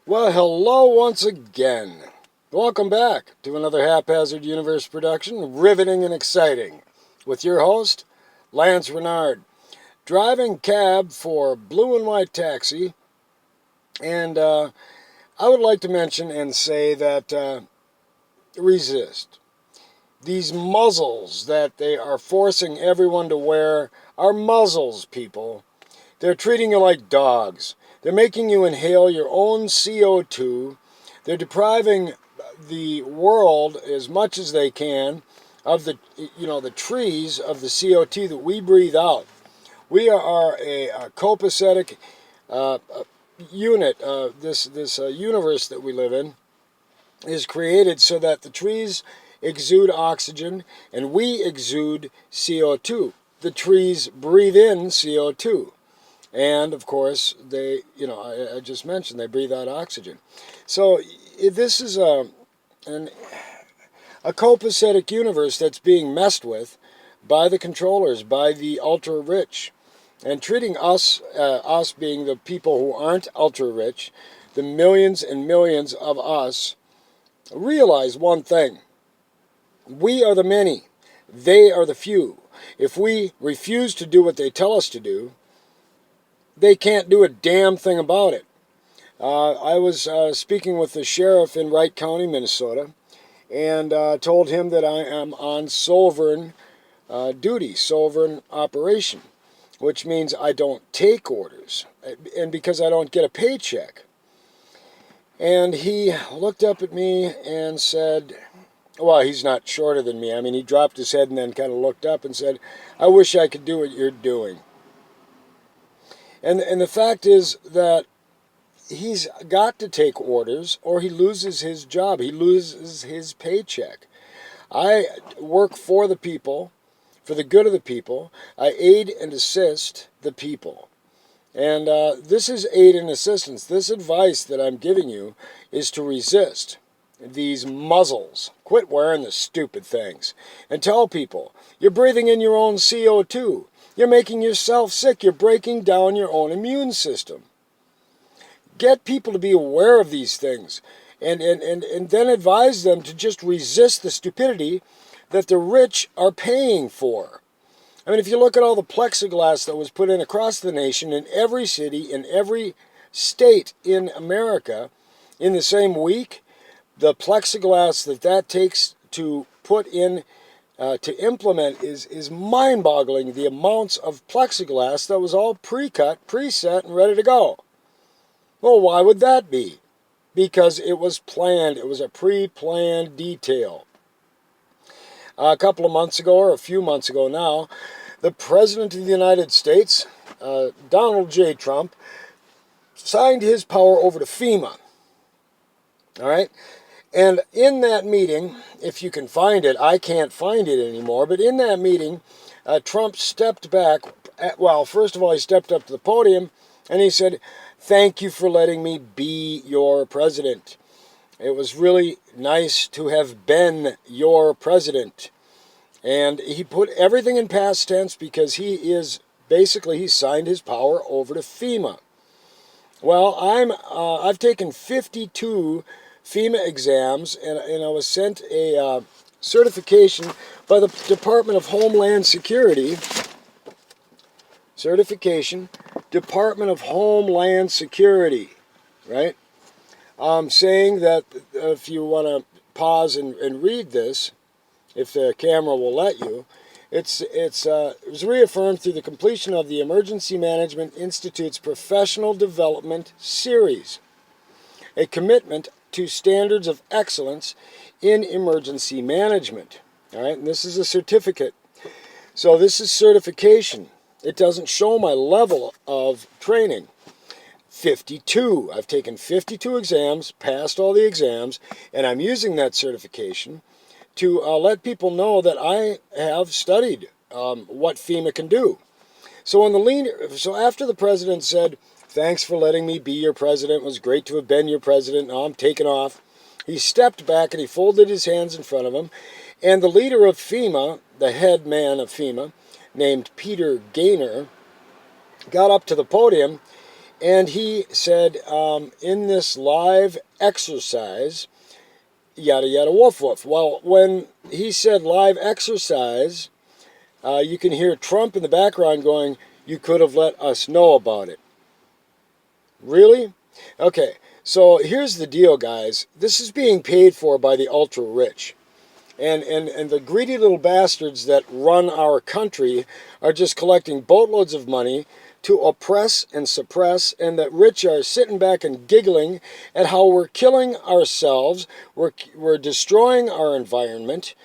Well, hello once again. Welcome back to another Haphazard Universe production, riveting and exciting, with your host, Lance Renard, driving cab for Blue and White Taxi. And I would like to mention and say that resist. These muzzles that they are forcing everyone to wear are muzzles, people. They're treating you like dogs. They're making you inhale your own CO2. They're depriving the world as much as they can of the trees of the CO2 that we breathe out. We are a copacetic unit. This universe that we live in is created so that the trees exude oxygen and we exude CO2. The trees breathe in CO2. And, of course, they, I just mentioned, they breathe out oxygen. So this is a copacetic universe that's being messed with by the controllers, by the ultra-rich, and treating us being the people who aren't ultra-rich, the millions and millions of us, realize one thing. We are the many. They are the few. If we refuse to do what they tell us to do, they can't do a damn thing about it. I was speaking with the sheriff in Wright County, Minnesota, and told him that I am on sovereign duty, sovereign operation, which means I don't take orders, and because I don't get a paycheck. And he looked up at me and said, well, he's not shorter than me. I mean, he dropped his head and then kind of looked up and said, I wish I could do what you're doing. And the fact is that he's got to take orders or he loses his job. He loses his paycheck. I work for the people, for the good of the people. I aid and assist the people. And this is aid and assistance. This advice that I'm giving you is to resist these muzzles. Quit wearing the stupid things. And tell people, you're breathing in your own CO2. You're making yourself sick. You're breaking down your own immune system. Get people to be aware of these things and then advise them to just resist the stupidity that the rich are paying for. I mean, if you look at all the plexiglass that was put in across the nation in every city, in every state in America in the same week, the plexiglass that takes to put in to implement is mind-boggling, the amounts of plexiglass that was all pre-cut, preset, and ready to go. Well, why would that be? Because it was planned. It was a pre-planned detail. A couple of months ago, or a few months ago now, the President of the United States, Donald J. Trump, signed his power over to FEMA. All right? And in that meeting, if you can find it, I can't find it anymore, but in that meeting, Trump stepped back. Well, first of all, he stepped up to the podium and he said, thank you for letting me be your president. It was really nice to have been your president. And he put everything in past tense because he signed his power over to FEMA. Well, I've taken 52 FEMA exams, and I was sent a certification by the Department of Homeland Security. Certification, Department of Homeland Security, right? Saying that if you want to pause and read this, if the camera will let you, it was reaffirmed through the completion of the Emergency Management Institute's Professional Development Series, a commitment to standards of excellence in emergency management. All right, and this is a certificate. So this is certification. It doesn't show my level of training. 52. I've taken 52 exams, passed all the exams, and I'm using that certification to let people know that I have studied what FEMA can do. So after the president said, thanks for letting me be your president. It was great to have been your president. Now I'm taking off. He stepped back and he folded his hands in front of him. And the leader of FEMA, the head man of FEMA, named Peter Gaynor, got up to the podium And he said, in this live exercise, yada yada woof woof. Well, when he said live exercise, you can hear Trump in the background going, "You could have let us know about it." Really? Okay, so here's the deal, guys. This is being paid for by the ultra rich. And the greedy little bastards that run our country are just collecting boatloads of money to oppress and suppress, and the rich are sitting back and giggling at how we're killing ourselves, we're destroying our environment.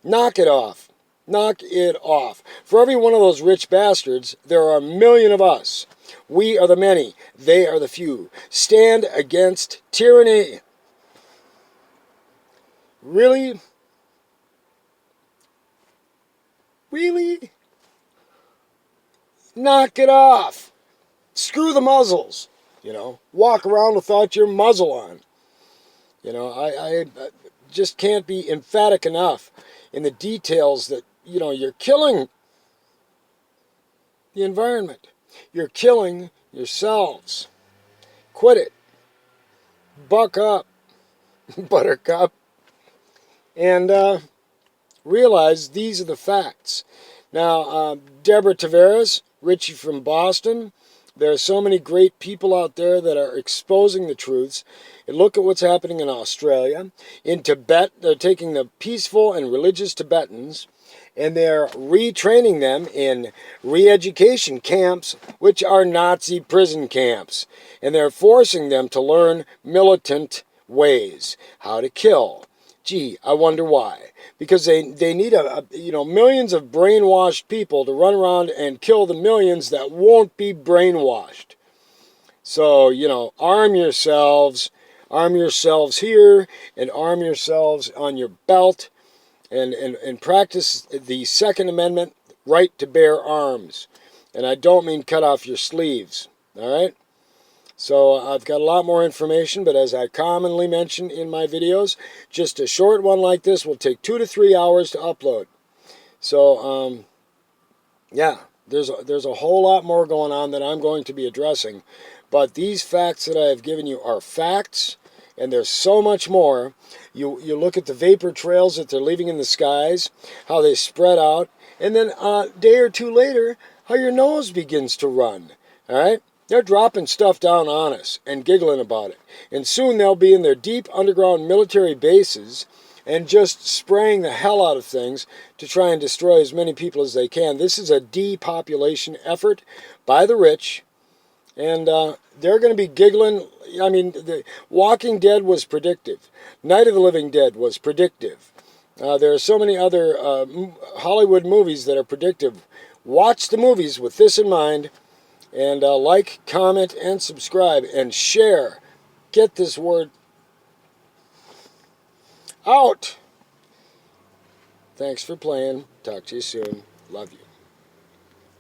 Knock it off. Knock it off. For every one of those rich bastards, there are a million of us. We are the many. They are the few. Stand against tyranny. Really? Really? Knock it off. Screw the muzzles. Walk around without your muzzle on. I just can't be emphatic enough in the details that, you're killing the environment. You're killing yourselves. Quit it. Buck up, buttercup. And realize these are the facts. Now, Deborah Tavares, Richie from Boston, there are so many great people out there that are exposing the truths. And look at what's happening in Australia. In Tibet, they're taking the peaceful and religious Tibetans and they're retraining them in re-education camps, which are Nazi prison camps. And they're forcing them to learn militant ways, how to kill. Gee, I wonder why. Because they need millions of brainwashed people to run around and kill the millions that won't be brainwashed. So, arm yourselves here and arm yourselves on your belt and practice the Second Amendment right to bear arms. And I don't mean cut off your sleeves, all right? So I've got a lot more information, but as I commonly mention in my videos, just a short one like this will take 2 to 3 hours to upload. So, yeah, there's a whole lot more going on that I'm going to be addressing. But these facts that I have given you are facts, and there's so much more. You look at the vapor trails that they're leaving in the skies, how they spread out, and then a day or two later, how your nose begins to run, all right? They're dropping stuff down on us and giggling about it. And soon they'll be in their deep underground military bases and just spraying the hell out of things to try and destroy as many people as they can. This is a depopulation effort by the rich. And they're going to be giggling. I mean, The Walking Dead was predictive. Night of the Living Dead was predictive. There are so many other Hollywood movies that are predictive. Watch the movies with this in mind. And like, comment, and subscribe, and share. Get this word out. Thanks for playing. Talk to you soon. Love you.